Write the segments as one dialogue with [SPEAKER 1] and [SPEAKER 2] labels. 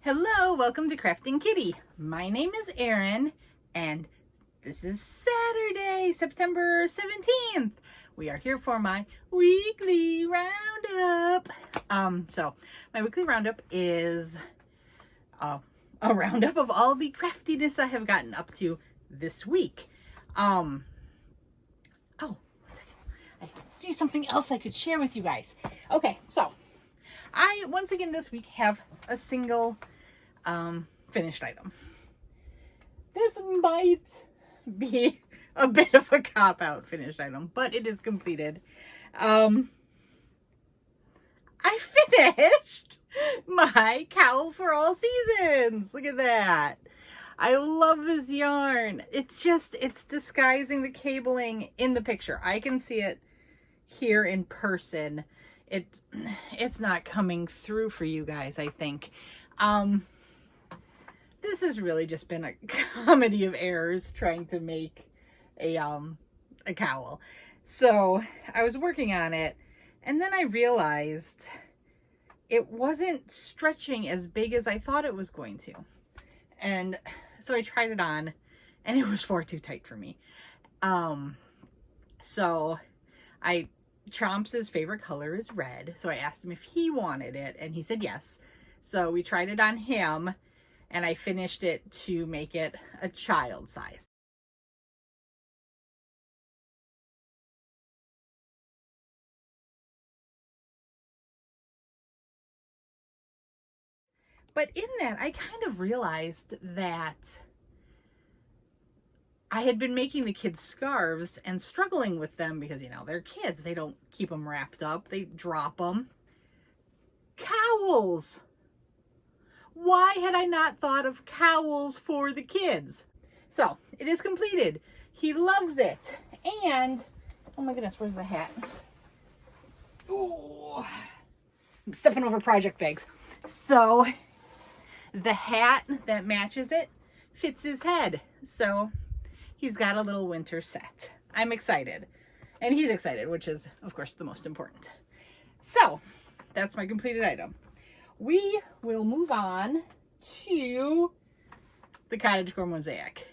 [SPEAKER 1] Hello, welcome to Crafting Kitty. My name is Erin, and this is Saturday, September 17th. We are here for my weekly roundup. So my weekly roundup is a roundup of all the craftiness I have gotten up to this week. Oh, 1 second. I see something else I could share with you guys. Okay, so I once again this week have a single finished item. This might be a bit of a cop-out finished item, but it is completed. I finished my Cowl for all seasons. Look at that. I love this yarn. It's disguising the cabling in the picture. I can see it here in person. It's not coming through for you guys, I think. This has really just been a comedy of errors trying to make a cowl. So I was working on it, and then I realized it wasn't stretching as big as I thought it was going to. And so I tried it on, and it was far too tight for me. So Tromp's favorite color is red. So I asked him if he wanted it, and he said yes. So we tried it on him, and I finished it to make it a child size. But in that, I kind of realized that I had been making the kids scarves and struggling with them because, you know, they're kids. They don't keep them wrapped up. They drop them. Cowls! Why had I not thought of cowls for the kids? So, it is completed. He loves it. And, oh my goodness, where's the hat? Oh, I'm stepping over project bags. So, the hat that matches it fits his head. So, he's got a little winter set. I'm excited. And he's excited, which is, of course, the most important. So, that's my completed item. We will move on to the Cottage Core Mosaic.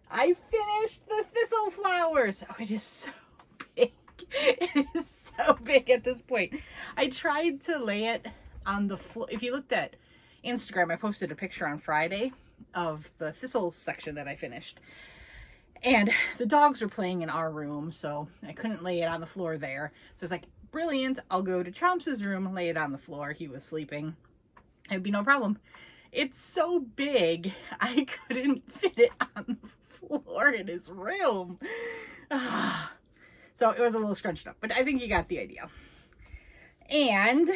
[SPEAKER 1] I finished the thistle flowers. Oh, it is so big. It is so big at this point. I tried to lay it on the floor. If you looked at Instagram, I posted a picture on Friday of the thistle section that I finished. And the dogs were playing in our room, so I couldn't lay it on the floor there. So I was like, brilliant, I'll go to Chomp's room and lay it on the floor. He was sleeping. It would be no problem. It's so big, I couldn't fit it on the floor in his room. So it was a little scrunched up, but I think you got the idea. And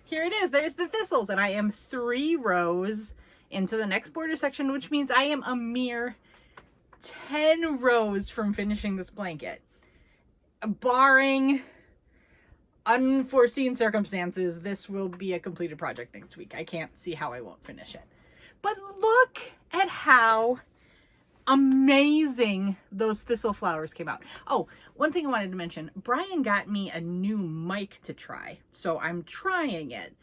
[SPEAKER 1] here it is. There's the thistles, and I am 3 rows into the next border section, which means I am a mere 10 rows from finishing this blanket. Barring unforeseen circumstances, this will be a completed project next week. I can't see how I won't finish it. But look at how amazing those thistle flowers came out. Oh, one thing I wanted to mention, Brian got me a new mic to try, so I'm trying it.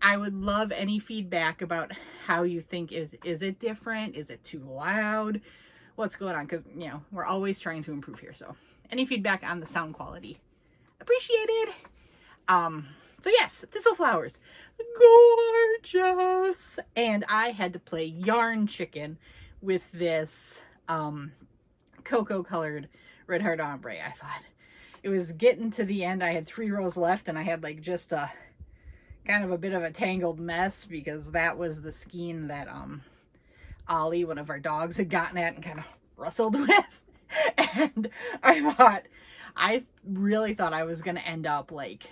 [SPEAKER 1] I would love any feedback about how you think, is it different? Is it too loud? What's going on? Because, you know, we're always trying to improve here, so any feedback on the sound quality appreciated. So yes, thistle flowers, gorgeous. And I had to play yarn chicken with this cocoa colored red heart ombre. I thought it was getting to the end. I had 3 rows left, and I had like just a kind of a bit of a tangled mess because that was the skein that Ollie, one of our dogs, had gotten at and kind of wrestled with. And I really thought I was going to end up like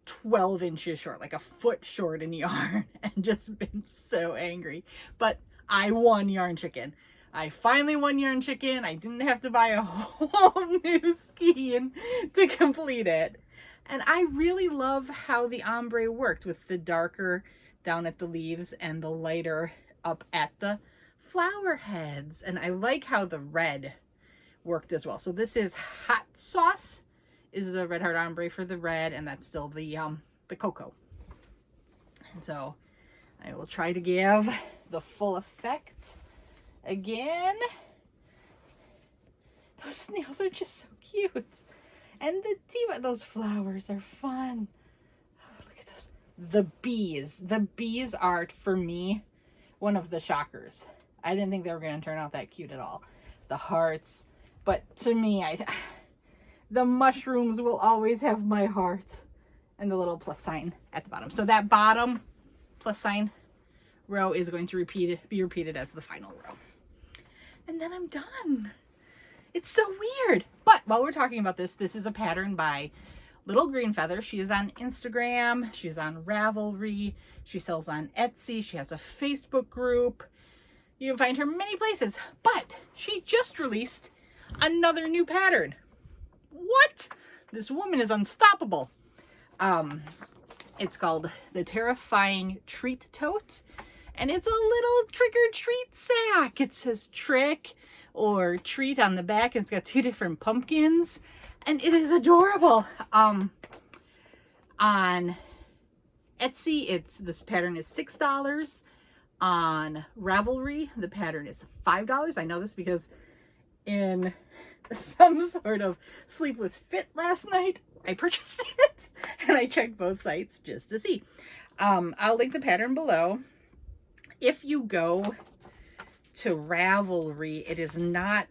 [SPEAKER 1] 12 inches short, like a foot short in yarn, and just been so angry. But I won yarn chicken. I finally won yarn chicken. I didn't have to buy a whole new skein to complete it. And I really love how the ombre worked with the darker down at the leaves and the lighter up at the flower heads. And I like how the red worked as well. So this is hot sauce, is a red heart ombre for the red, and that's still the cocoa. So I will try to give the full effect again. Those snails are just so cute. And those flowers are fun. Oh, look at those. The bees. The bees are, for me, one of the shockers. I didn't think they were going to turn out that cute at all. The hearts. But to me, the mushrooms will always have my heart. And the little plus sign at the bottom. So that bottom plus sign row is going to be repeated as the final row. And then I'm done. It's so weird. But while we're talking about this, this is a pattern by Little Green Feather. She is on Instagram. She's on Ravelry. She sells on Etsy. She has a Facebook group. You can find her many places. But she just released another new pattern. What? This woman is unstoppable. It's called the Terrifying Treat Tote. And it's a little trick-or-treat sack. It says trick or treat on the back. And it's got 2 different pumpkins. And it is adorable. On Etsy, this pattern is $6. On Ravelry, the pattern is $5. I know this because in some sort of sleepless fit last night, I purchased it. And I checked both sites just to see. I'll link the pattern below. If you go to Ravelry, it is not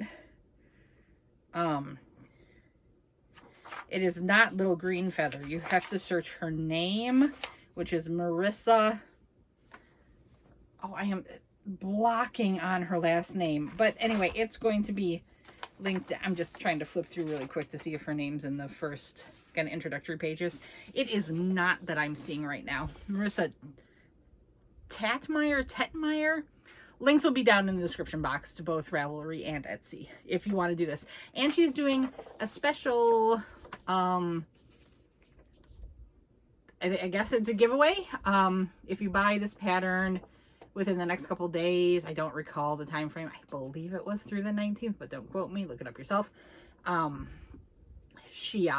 [SPEAKER 1] Little Green Feather. You have to search her name, which is Marissa. Oh, I am blocking on her last name. But anyway, it's going to be linked. I'm just trying to flip through really quick to see if her name's in the first kind of introductory pages. It is not that I'm seeing right now. Marissa Tetmeyer. Links will be down in the description box to both Ravelry and Etsy if you want to do this. And she's doing a special, I guess it's a giveaway. If you buy this pattern within the next couple days, I don't recall the time frame. I believe it was through the 19th, but don't quote me. Look it up yourself. She's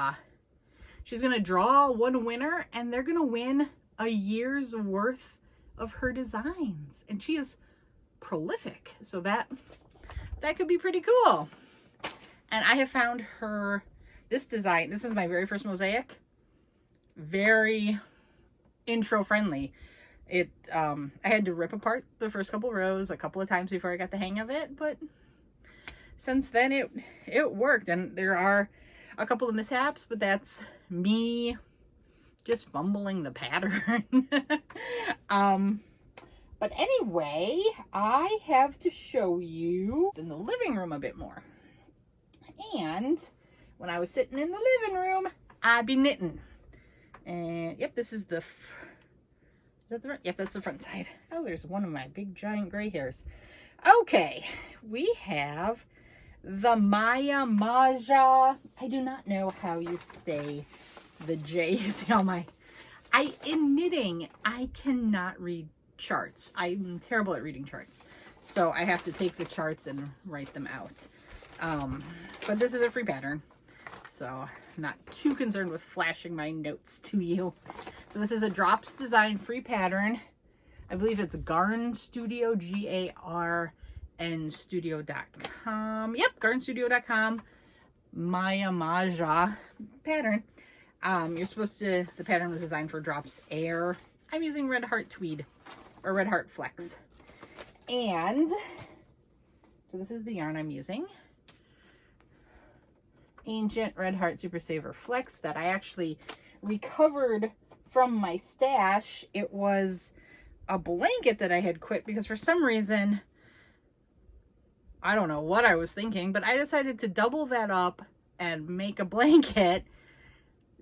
[SPEAKER 1] going to draw one winner, and they're going to win a year's worth of her designs. And she is prolific, so that could be pretty cool. And I have found her this design. This is my very first mosaic. Very intro friendly. I had to rip apart the first couple rows a couple of times before I got the hang of it, but since then it worked. And there are a couple of mishaps, but that's me just fumbling the pattern. But anyway, I have to show you in the living room a bit more. And when I was sitting in the living room, I be knitting. And yep, this is the, is that the front? Yep, that's the front side. Oh, there's one of my big giant gray hairs. Okay, we have the Maja. I do not know how you say the J. See all my, in knitting, I cannot read charts. I'm terrible at reading charts. So I have to take the charts and write them out. But this is a free pattern, so I'm not too concerned with flashing my notes to you. So this is a Drops Design free pattern. I believe it's Garn Studio, GARN Studio.com. Yep, garnstudio.com. Maja pattern. The pattern was designed for Drops Air. I'm using Red Heart Tweed, or Red Heart Flex. And so this is the yarn I'm using. Ancient Red Heart Super Saver Flex that I actually recovered from my stash. It was a blanket that I had quit because for some reason, I don't know what I was thinking, but I decided to double that up and make a blanket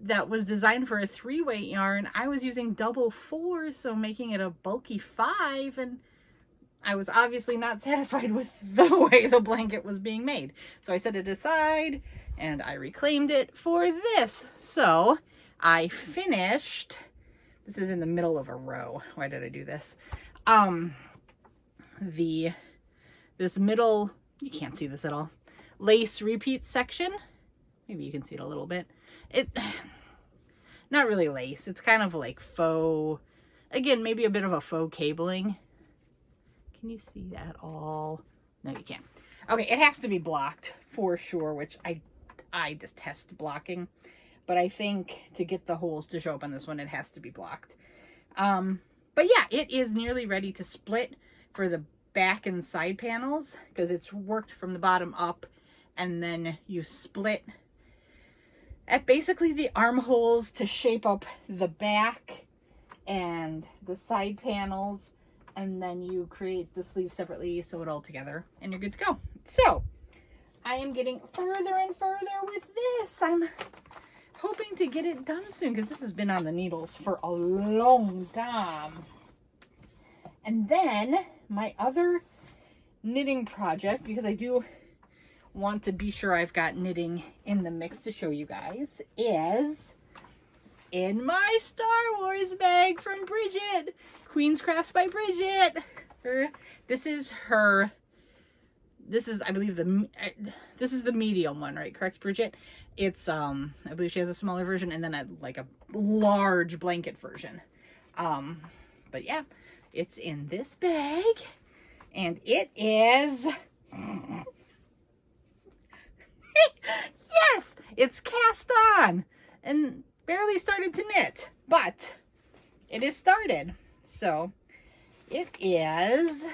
[SPEAKER 1] that was designed for a 3-weight yarn. I was using double 4s, so making it a bulky 5, and I was obviously not satisfied with the way the blanket was being made. So I set it aside and I reclaimed it for this. So I finished, this is in the middle of a row. Why did I do this? This middle, you can't see this at all, lace repeat section. Maybe you can see it a little bit. Not really lace. It's kind of like faux. Again, maybe a bit of a faux cabling. Can you see that all? No, you can't. Okay, it has to be blocked for sure, which I detest blocking. But I think to get the holes to show up on this one, it has to be blocked. But yeah, it is nearly ready to split for the back and side panels because it's worked from the bottom up, and then you split at basically the armholes to shape up the back and the side panels, and then you create the sleeve separately, sew it all together, and you're good to go. So I am getting further and further with this. I'm hoping to get it done soon because this has been on the needles for a long time. And then my other knitting project, because I do want to be sure I've got knitting in the mix to show you guys, is in my Star Wars bag from Bridget. Queen's Crafts by Bridget. This is her, this is, I believe, this is the medium one, right? Correct, Bridget? It's, I believe she has a smaller version and then like a large blanket version. But yeah, it's in this bag, and it is, yes, it's cast on and barely started to knit, but it is started. So it is,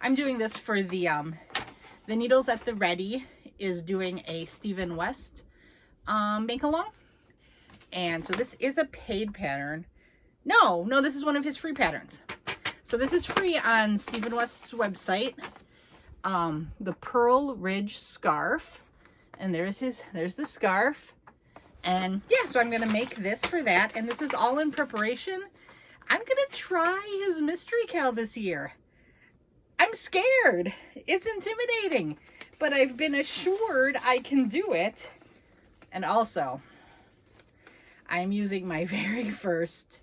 [SPEAKER 1] I'm doing this for the Needles at the Ready is doing a Stephen West make along. And so this is a paid pattern. No, this is one of his free patterns. So this is free on Stephen West's website. The Pearl Ridge Scarf. And there's the scarf. And yeah, so I'm going to make this for that. And this is all in preparation. I'm going to try his mystery cowl this year. I'm scared. It's intimidating. But I've been assured I can do it. And also, I'm using my very first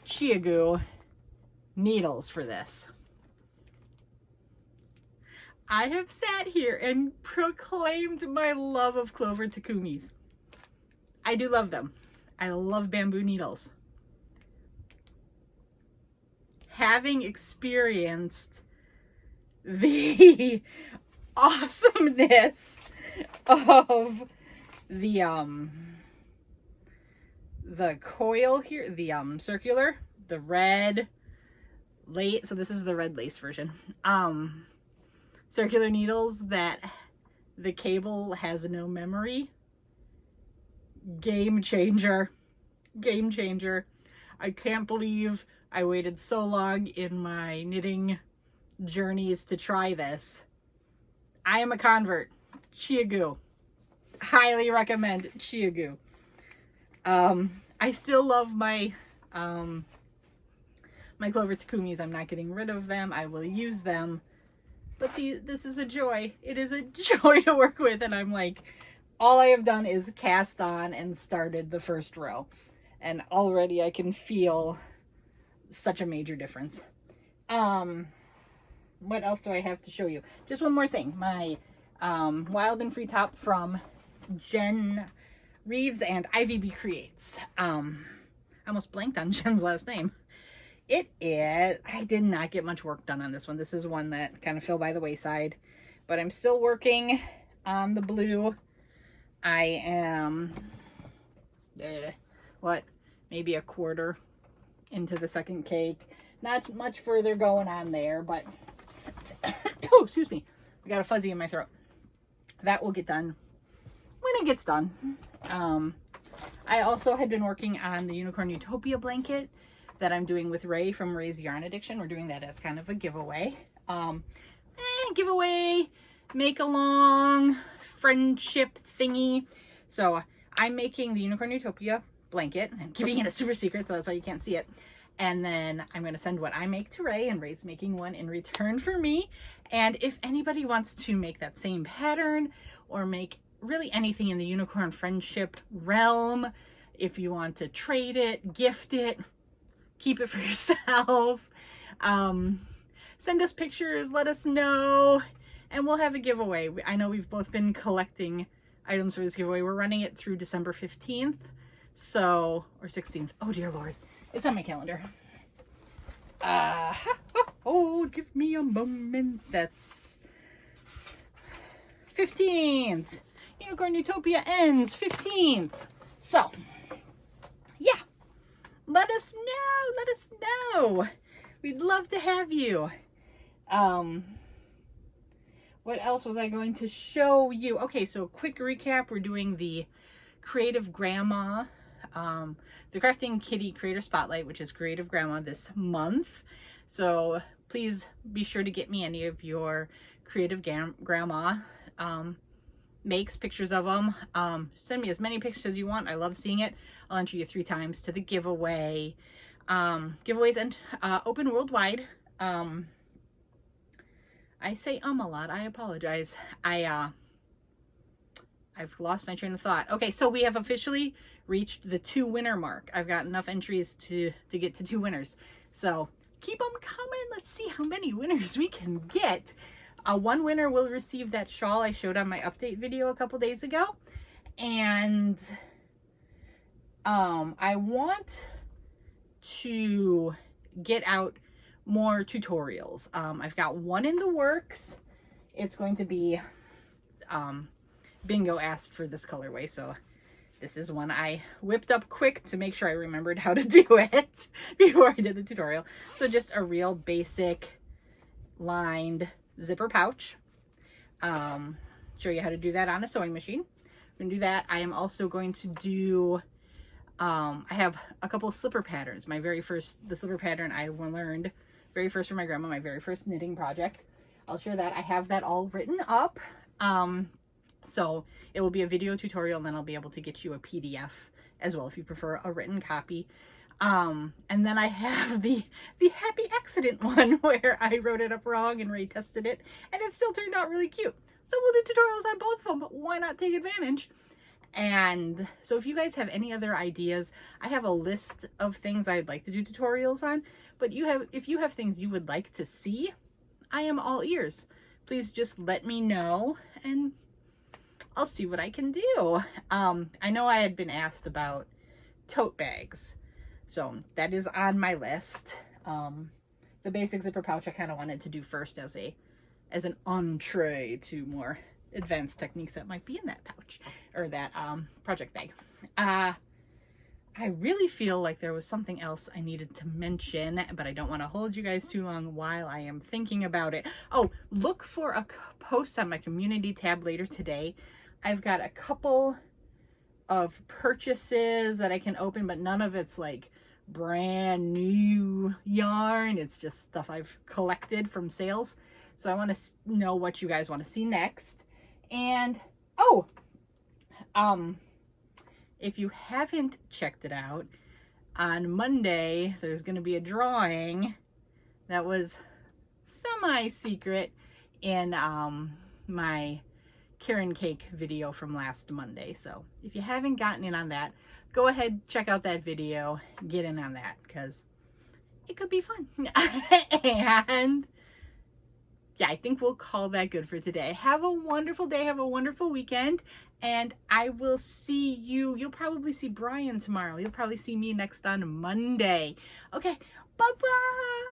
[SPEAKER 1] Chiagu needles for this. I have sat here and proclaimed my love of Clover Takumis. I do love them. I love bamboo needles. Having experienced the awesomeness of the coil here, the circular, the red lace, so this is the red lace version, circular needles that the cable has no memory. Game changer. Game changer. I can't believe I waited so long in my knitting journeys to try this. I am a convert. Chiagu. Highly recommend Chiagu. I still love my my Clover Takumis. I'm not getting rid of them. I will use them. But this is a joy. It is a joy to work with, and I'm like, all I have done is cast on and started the first row. And already I can feel such a major difference. What else do I have to show you? Just one more thing. My Wild and Free top from Jenn Reeves and IvyBCreates. I almost blanked on Jen's last name. It is, I did not get much work done on this one. This is one that kind of fell by the wayside, but I'm still working on the blue. I am, maybe a quarter into the second cake. Not much further going on there, but, oh, excuse me. I got a fuzzy in my throat. That will get done when it gets done. I also had been working on the Unicorn Utopia blanket that I'm doing with Ray from Ray's Yarn Addiction. We're doing that as kind of a giveaway. Giveaway, make along, friendship thingy. So I'm making the Unicorn Utopia blanket and keeping it a super secret, so that's why you can't see it. And then I'm going to send what I make to Ray, and Ray's making one in return for me. And if anybody wants to make that same pattern or make really anything in the unicorn friendship realm, if you want to trade it, gift it, keep it for yourself, send us pictures, let us know, and we'll have a giveaway. I know we've both been collecting items for this giveaway. We're running it through December 15th, so, or 16th. Oh dear Lord, it's on my calendar. Oh, give me a moment. That's 15th. Unicorn Utopia ends 15th. So, yeah. Let us know. Let us know. We'd love to have you. What else was I going to show you? Okay, so quick recap. We're doing the Creative Grandma, the KraftingKitty Creator Spotlight, which is Creative Grandma this month. So please be sure to get me any of your Creative Grandma makes, pictures of them. Send me as many pictures as you want. I love seeing it. I'll enter you 3 times to the giveaway. Giveaways and open worldwide. I say a lot. I apologize. I've lost my train of thought. Okay, so we have officially reached the 2 winner mark. I've got enough entries to get to 2 winners. So keep them coming. Let's see how many winners we can get. 1 winner will receive that shawl I showed on my update video a couple days ago. And I want to get out more tutorials. I've got 1 in the works. It's going to be, Bingo asked for this colorway, so this is one I whipped up quick to make sure I remembered how to do it before I did the tutorial. So just a real basic lined zipper pouch. Show you how to do that on a sewing machine. I'm gonna do that. I am also going to do, I have a couple of slipper patterns. The slipper pattern I learned very first from my grandma, my very first knitting project. I'll share that. I have that all written up. So it will be a video tutorial, and then I'll be able to get you a PDF as well if you prefer a written copy. And then I have the happy accident one where I wrote it up wrong and Ray tested it, and it still turned out really cute. So we'll do tutorials on both of them, but why not take advantage? And so if you guys have any other ideas, I have a list of things I'd like to do tutorials on, but if you have things you would like to see, I am all ears. Please just let me know and I'll see what I can do. I know I had been asked about tote bags, so that is on my list. The basic zipper pouch I kind of wanted to do first as an entree to more advanced techniques that might be in that pouch or that project bag. I really feel like there was something else I needed to mention, but I don't want to hold you guys too long while I am thinking about it. Oh, look for a post on my community tab later today. I've got a couple of purchases that I can open, but none of it's like brand new yarn. It's just stuff I've collected from sales. So I want to know what you guys want to see next. And if you haven't checked it out, on Monday there's going to be a drawing that was semi-secret in my Karen Cake video from last Monday. So if you haven't gotten in on that, go ahead, check out that video, get in on that, because it could be fun. And yeah, I think we'll call that good for today. Have a wonderful day. Have a wonderful weekend. And I will see you. You'll probably see Brian tomorrow. You'll probably see me next on Monday. Okay. Bye-bye.